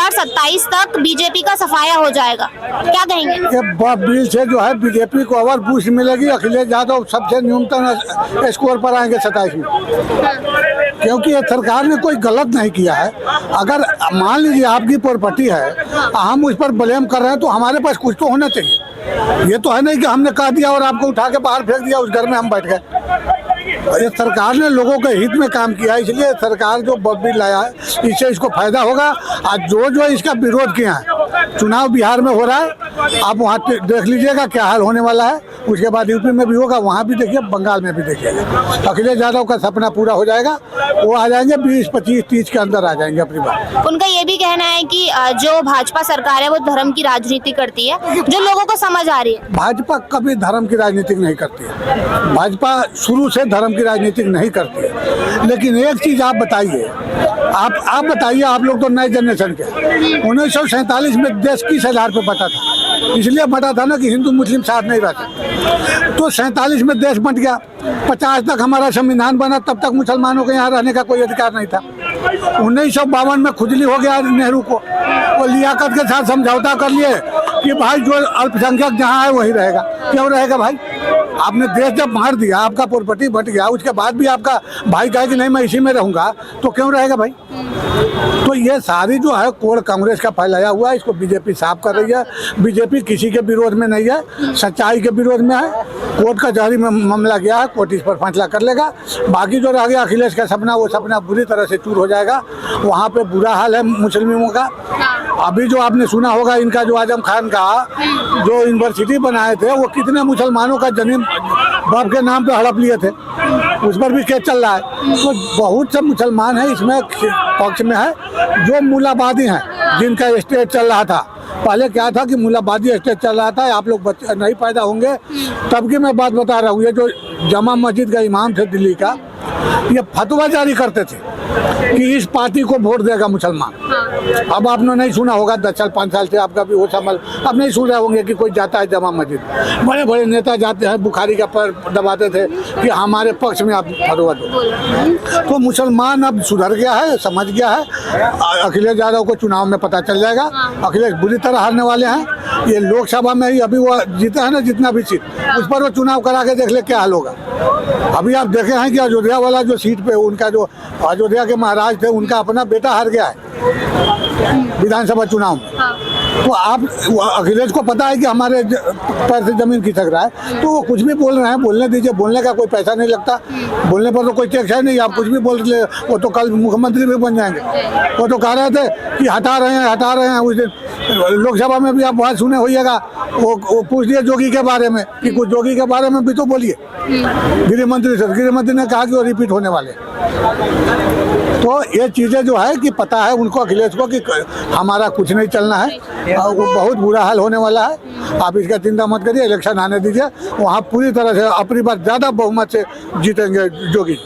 2027 तक बीजेपी का सफाया हो जाएगा, क्या कहेंगे? ये बिल से जो है बीजेपी को और बूस्ट मिलेगी। अखिलेश यादव सबसे न्यूनतम स्कोर पर आएंगे 27 में, क्योंकि ये सरकार ने कोई गलत नहीं किया है। अगर मान लीजिए आपकी प्रॉपर्टी है, हम उस पर ब्लेम कर रहे हैं, तो हमारे पास कुछ तो होना चाहिए। ये तो है नहीं कि हमने कह दिया और आपको उठा के बाहर फेंक दिया, उस घर में हम बैठ गए। ये सरकार ने लोगों के हित में काम किया है, इसलिए सरकार जो बिल लाया है इससे इसको फायदा होगा। आज जो इसका विरोध किया है, चुनाव बिहार में हो रहा है, आप वहाँ देख लीजिएगा क्या हाल होने वाला है। उसके बाद यूपी में भी होगा, वहाँ भी देखिए, बंगाल में भी देखिएगा। अखिलेश यादव का सपना पूरा हो जाएगा, वो आ जाएंगे 20, 25, 30 के अंदर आ जाएंगे अपनी बात। उनका ये भी कहना है कि जो भाजपा सरकार है वो धर्म की राजनीति करती है, जो लोगों को समझ आ रही है। भाजपा कभी धर्म की राजनीति नहीं करती है, भाजपा शुरू से धर्म की राजनीति नहीं करती है। लेकिन एक चीज आप बताइए, आप बताइए, आप लोग तो नए जनरेशन के, 1947 में देश किस आधार पे बटा था? इसलिए बटा था ना कि हिंदू मुस्लिम साथ नहीं रहते। तो 47 में देश बंट गया, 50 तक हमारा संविधान बना, तब तक मुसलमानों के यहाँ रहने का कोई अधिकार नहीं था। 1952 में खुजली हो गया नेहरू को, वो लियाकत के साथ समझौता कर लिए कि भाई जो अल्पसंख्यक जहाँ है वही रहेगा। क्यों रहेगा भाई? आपने देश जब मार दिया, आपका प्रॉपर्टी बट गया, उसके बाद भी आपका भाई कहे कि नहीं मैं इसी में रहूंगा, तो क्यों रहेगा भाई? तो ये सारी जो है कोड़ कांग्रेस का फैलाया हुआ है, इसको बीजेपी साफ कर रही है। बीजेपी किसी के विरोध में नहीं है, सच्चाई के विरोध में है। कोर्ट का जारी में मामला गया है, कोर्ट इस पर फैसला कर लेगा। बाकी जो रह गया अखिलेश का सपना, वो सपना बुरी तरह से चूर हो जाएगा। वहाँ पे बुरा हाल है मुस्लिमों का। अभी जो आपने सुना होगा, इनका जो आजम खान का जो यूनिवर्सिटी बनाए थे, वो कितने मुसलमानों का जमीन बाप के नाम पे हड़प लिए थे, उस पर भी केस चल रहा है। तो बहुत से मुसलमान हैं इसमें पक्ष में है, जो मूलाबादी हैं, जिनका स्टेट चल रहा था। पहले क्या था कि मूलाबादी स्टेट चल रहा था, आप लोग बच्चे नहीं पैदा होंगे तब की मैं बात बता रहा हूँ। ये जो जमा मस्जिद का इमाम थे दिल्ली का, ये फतवा जारी करते थे कि इस पार्टी को वोट देगा मुसलमान। अब आपने नहीं सुना होगा, 10 साल 5 साल से आपका भी हो समझ, अब नहीं सुन रहे होंगे कि कोई जाता है जमा मस्जिद। बड़े बड़े नेता जाते हैं, बुखारी का पैर दबाते थे कि हमारे पक्ष में आप फतवा दो। तो मुसलमान अब सुधर गया है, समझ गया है। अखिलेश यादव को चुनाव में पता चल जाएगा, अखिलेश बुरी तरह हारने वाले हैं। ये लोकसभा में ही अभी वो जीते हैं ना जितना भी सीट, उस पर वो चुनाव करा के देख ले क्या हाल होगा। अभी आप देखे हैं कि अयोध्या वाला जो सीट पे, उनका जो अयोध्या के महाराज थे, उनका अपना बेटा हार गया है विधानसभा चुनाव में। तो आप अखिलेश को पता है कि हमारे पैर से जमीन खिसक रहा है, तो वो कुछ भी बोल रहे हैं, बोलने दीजिए। बोलने का कोई पैसा नहीं लगता, बोलने पर तो कोई टैक्स है नहीं। आप कुछ भी बोल रहे, वो तो कल मुख्यमंत्री भी बन जाएंगे। वो तो कह रहे थे कि हटा रहे हैं। उस दिन लोकसभा में भी आप बात सुने होइएगा, वो पूछ दिए जोगी के बारे में कि कुछ जोगी के बारे में भी तो बोलिए। गृह मंत्री ने कहा कि वो रिपीट होने वाले। तो ये चीज़ें जो है कि पता है उनको, अखिलेश को, कि हमारा कुछ नहीं चलना है और वो बहुत बुरा हाल होने वाला है। आप इसका चिंता मत करिए, इलेक्शन आने दीजिए, वहाँ पूरी तरह से अपनी बार ज़्यादा बहुमत से जीतेंगे जोगी।